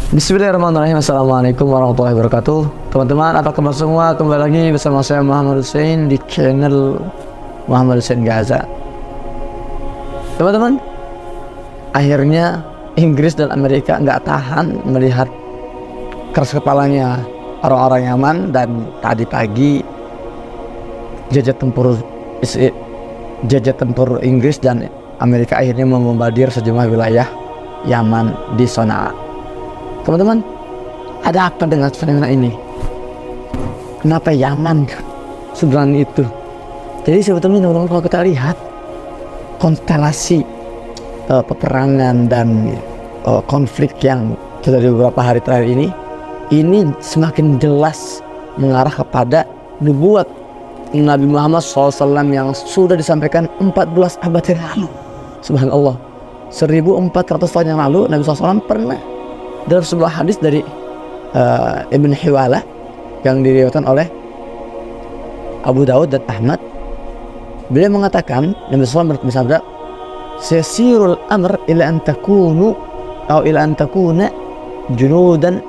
Bismillahirrahmanirrahim. Assalamualaikum warahmatullahi wabarakatuh. Teman-teman, apa kabar semua? Kembali lagi bersama saya Muhammad Hussein di channel Muhammad Hussein Gaza. Teman-teman, akhirnya Inggris dan Amerika nggak tahan melihat keras kepalanya orang-orang Yaman, dan tadi pagi jajah tempur Inggris dan Amerika akhirnya membombardir sejumlah wilayah Yaman di Son'a. Teman-teman, ada apa dengan fenomena ini? Kenapa Yaman seberani itu? Jadi sebetulnya teman-teman, kalau kita lihat konstelasi peperangan dan konflik yang terjadi beberapa hari terakhir ini semakin jelas mengarah kepada nubuat Nabi Muhammad SAW yang sudah disampaikan 14 abad yang lalu. Subhanallah, 1400 tahun yang lalu Nabi SAW pernah dalam sebuah hadis dari Ibn Hiwalah yang diriwayatkan oleh Abu Daud dan Ahmad, beliau mengatakan, Nabi SAW bersabda, "Sesirul amr ila an takunu atau ila an takuna junudan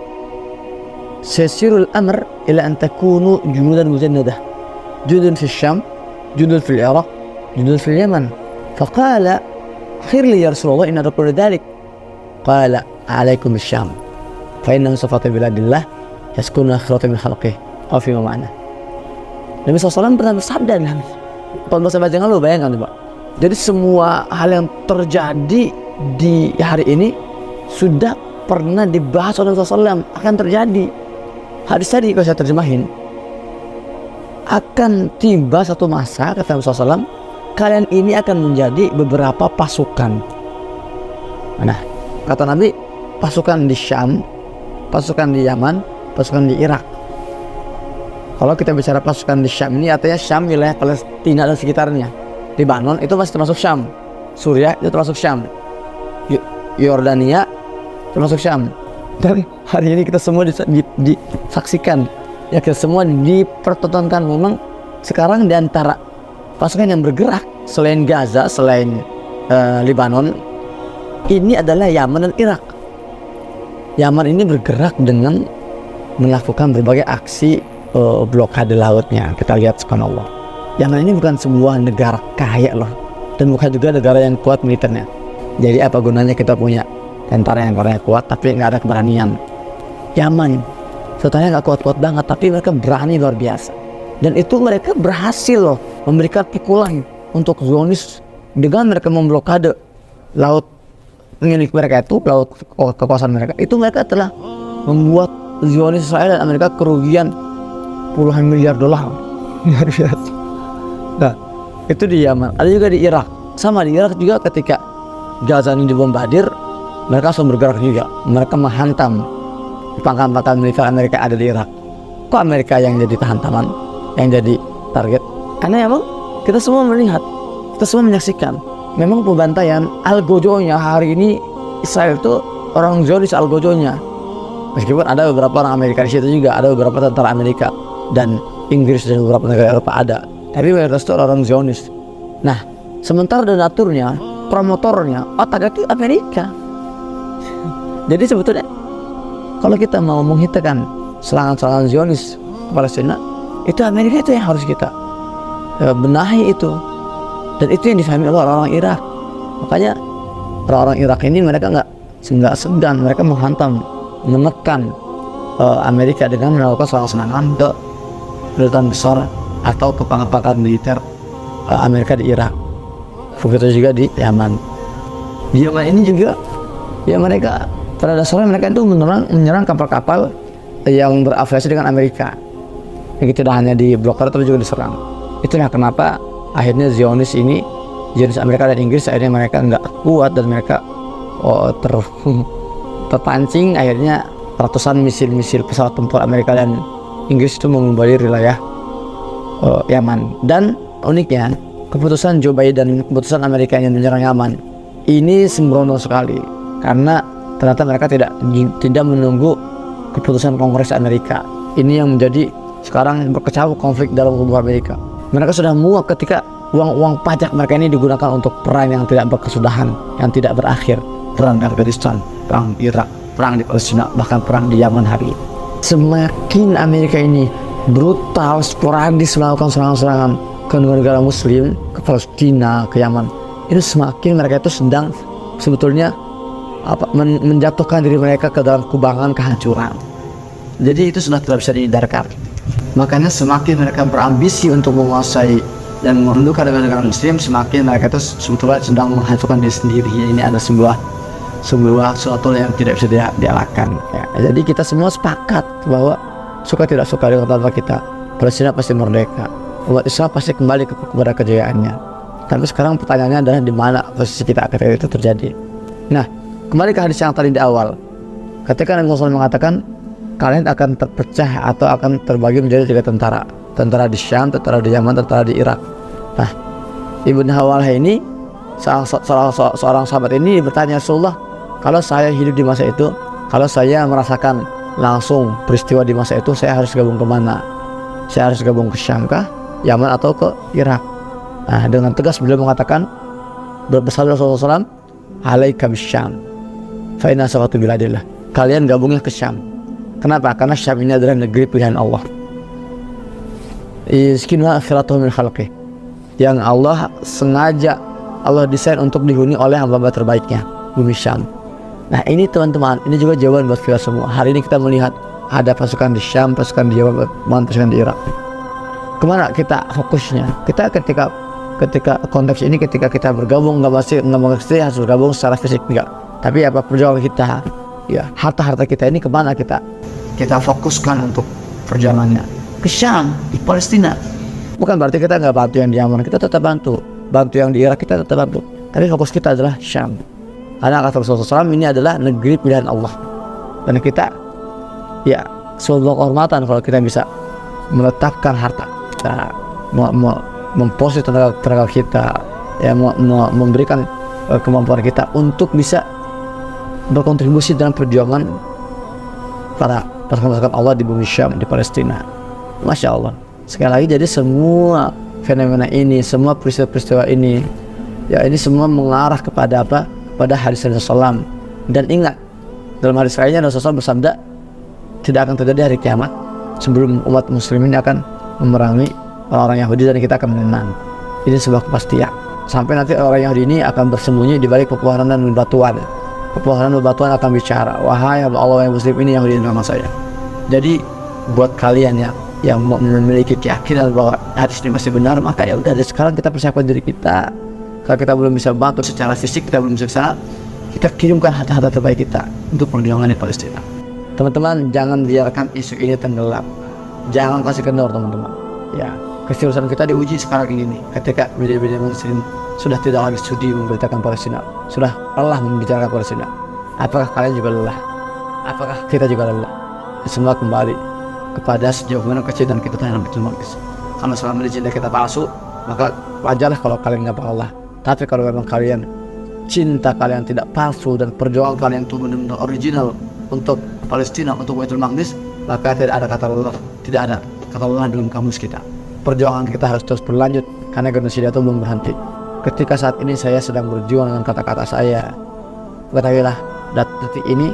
sesirul amr ila an takunu junudan mujannadah, junudun fi Syam, junudun fi Iraq, junudun fi Yaman." Faqala, "Khir li ya Rasulullah, inna raqul dzalik." Qala, "Alaikum bisyam fa innahu safatu biladillah yaskunu akhiratu min khalqih." Aw fi ma'na. Nabi SAW pernah bersabda dalam 14 abad yang lalu, bayangkan coba. Jadi semua hal yang terjadi di hari ini sudah pernah dibahas oleh Nabi SAW akan terjadi. Hadis tadi kalau saya terjemahin, akan tiba satu masa, kata Nabi SAW, kalian ini akan menjadi beberapa pasukan. Nah, kata Nabi, pasukan di Syam, pasukan di Yaman, pasukan di Irak. Kalau kita bicara pasukan di Syam ini artinya Syam, wilayah Palestina dan sekitarnya. Lebanon itu masih termasuk Syam, Suriah itu termasuk Syam, Yordania termasuk Syam. Dan hari ini kita semua disaksikan, ya, kita semua dipertontonkan. Memang sekarang di antara pasukan yang bergerak selain Gaza, selain Lebanon, ini adalah Yaman dan Irak. Yaman ini bergerak dengan melakukan berbagai aksi blokade lautnya. Kita lihat, subhanallah, Yaman ini bukan sebuah negara kaya loh, dan bukan juga negara yang kuat militernya. Jadi apa gunanya kita punya tentara yang kuat tapi nggak ada keberanian? Yaman sebetulnya nggak kuat-kuat banget, tapi mereka berani luar biasa. Dan itu mereka berhasil loh memberikan pukulan untuk Zionis dengan mereka memblokade laut milik mereka, itu laut kekuasaan mereka. Itu mereka telah membuat Zionis Israel dan Amerika kerugian puluhan miliar dolar. Nah, itu di Yaman. Ada juga di Irak. Sama di Irak juga, ketika Gaza ini dibombardir, mereka langsung bergerak juga. Mereka menghantam pangkalan-pangkalan militer Amerika ada di Irak. Kok Amerika yang jadi hantaman, yang jadi target? Karena emang kita semua melihat, kita semua menyaksikan, memang pembantaian Al-Gojonya hari ini Israel itu orang Zionis Al-Gojonya. Meskipun ada beberapa orang Amerika di situ juga, ada beberapa tentara Amerika dan Inggris dan beberapa negara Eropa ada, tapi mayoritas itu orang Zionis. Nah, sementara donaturnya, promotornya, otaknya itu Amerika. Jadi sebetulnya kalau kita mau menghentikan serangan-serangan Zionis ke Palestina, itu Amerika itu yang harus kita benahi itu. Dan itu yang difahami oleh orang-orang Irak. Makanya orang-orang Irak ini mereka nggak segan, mereka menghantam, menekan Amerika dengan melakukan serangan-serangan ke kedutaan besar atau ke pangkalan militer Amerika di Irak. Begitu juga di Yaman. Di Yaman ini juga, ya, mereka pada dasarnya mereka itu menyerang kapal-kapal yang berafiliasi dengan Amerika. Yang tidak hanya di blokade tapi juga diserang. Itulah kenapa akhirnya Zionis Amerika dan Inggris akhirnya mereka nggak kuat, dan mereka terpancing. Akhirnya ratusan misil pesawat tempur Amerika dan Inggris itu membombardir wilayah Yaman. Dan uniknya, keputusan Joe Biden, keputusan Amerika yang menyerang Yaman ini sembrono sekali, karena ternyata mereka tidak menunggu keputusan Kongres Amerika. Ini yang menjadi sekarang berkecamuk konflik dalam tubuh Amerika. Mereka sudah muak ketika uang pajak mereka ini digunakan untuk perang yang tidak berkesudahan, yang tidak berakhir. Perang Afghanistan, perang Irak, perang di Palestina, bahkan perang di Yaman hari ini. Semakin Amerika ini brutal, sporadis melakukan serangan-serangan ke negara-negara Muslim, ke Palestina, ke Yaman, itu semakin mereka itu sedang sebetulnya menjatuhkan diri mereka ke dalam kubangan kehancuran. Jadi itu sudah tidak bisa dihindarkan. Makanya semakin mereka berambisi untuk menguasai dan menundukkan negara-negara Muslim, semakin mereka itu sebetulnya sedang menghancurkan diri sendiri. Ini ada sebuah suatu yang tidak bisa dielakkan ya. Jadi kita semua sepakat bahwa suka tidak suka dengan kata kita, Palestina pasti merdeka, umat Islam pasti kembali kepada kejayaannya. Tapi sekarang pertanyaannya adalah di mana posisi kita ketika itu terjadi. Nah, kembali ke hadis yang tadi di awal, ketika Nabi SAW mengatakan kalian akan terpecah atau akan terbagi menjadi 3 tentara, tentara di Syam, tentara di Yaman, tentara di Irak. Nah, Ibn Hawalah ini seorang sahabat ini bertanya, Rasulullah, kalau saya hidup di masa itu, kalau saya merasakan langsung peristiwa di masa itu, saya harus gabung kemana? Saya harus gabung ke Syam kah, Yaman, atau ke Irak? Nah, dengan tegas beliau mengatakan, bersabda Rasulullah SAW, alaika bisyam fa inna sawatu biladillah, kalian gabungnya ke Syam. Kenapa? Karena Syam ini adalah negeri pilihan Allah, iskina akhiratuh min khalqih, yang Allah sengaja Allah desain untuk dihuni oleh hamba-hamba terbaiknya, bumi Syam. Nah ini teman-teman, ini juga jawaban buat kita semua. Hari ini kita melihat ada pasukan di Syam, pasukan di Yaman, pasukan di Irak. Kemana kita fokusnya? Kita ketika konteks ini, ketika kita bergabung, nggak mesti harus bergabung secara fisik, enggak. Tapi apa perjuangan kita, ya harta kita ini kemana kita fokuskan untuk perjalanannya? Ke Syam, di Palestina. Bukan berarti kita nggak bantu yang di Yaman, kita tetap bantu yang di Irak, kita tetap bantu. Tapi fokus kita adalah Syam. Karena kata Rasulullah SAW, ini adalah negeri pilihan Allah. Dan kita, ya, sebuah kehormatan kalau kita bisa meletakkan harta kita, memposisi tenaga kita, ya, memberikan kemampuan kita untuk bisa berkontribusi dalam perjuangan para pasukan Allah di bumi Syam, di Palestina. Masya Allah. Sekali lagi, jadi semua fenomena ini, semua peristiwa-peristiwa ini, ya, ini semua mengarah kepada apa? Pada hadis Rasulullah SAW. Dan ingat, dalam hadis lainnya Rasulullah SAW bersabda, tidak akan terjadi hari kiamat sebelum umat muslimin akan memerangi orang Yahudi dan kita akan menang. Ini sebuah kepastian. Sampai nanti orang Yahudi ini akan bersembunyi di balik pepohonan dan bebatuan. Pepohonan dan bebatuan akan bicara, wahai Allah yang muslim, ini Yahudi nama saya. Jadi buat kalian yang memiliki keyakinan bahwa hadis ini masih benar, maka ya udah, dari sekarang kita persiapkan diri kita. Kalau kita belum bisa bantu secara fisik, kita belum bisa kesana, kita kirimkan harta-harta terbaik kita untuk perjuangan di Palestina. Teman-teman, jangan biarkan isu ini tenggelam, jangan kasih kendor teman-teman. Ya, keseriusan kita diuji sekarang ini nih, ketika media-media Muslim sudah tidak lagi sudi memberitakan Palestina, sudah lelah membicarakan Palestina. Apakah kalian juga lelah? Apakah kita juga lelah? Semua kembali kepada sejauh mana kecintaan kita terhadap Baitul Maqdis. Karena selama ini cinta kita palsu, maka wajarlah kalau kalian nggak Allah. Tapi kalau memang kalian cinta kalian tidak palsu dan perjuangan kalian itu benar-benar original untuk Palestina, untuk Baitul Maqdis, maka tidak ada kata lelah, tidak ada kata lelah dalam kamus kita. Perjuangan kita harus terus berlanjut karena genocida itu belum berhenti. Ketika saat ini saya sedang berjuang dengan kata-kata saya, ketahuilah detik ini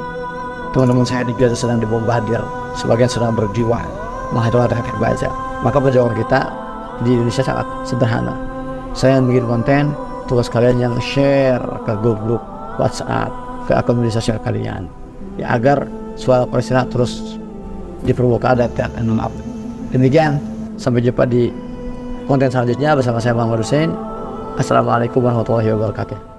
teman-teman saya di Gaza sedang dibombardir, sebagian sedang berjuang menghancurkan rakyat Gaza. Maka perjuangan kita di Indonesia sangat sederhana. Saya yang bikin konten, tugas kalian yang share ke grup WhatsApp, ke akun media sosial kalian, ya, agar suara Palestina terus dipermukaan dan tidak akan. Demikian, sampai jumpa di konten selanjutnya bersama saya Muhammad Hussein. Assalamualaikum warahmatullahi wabarakatuh.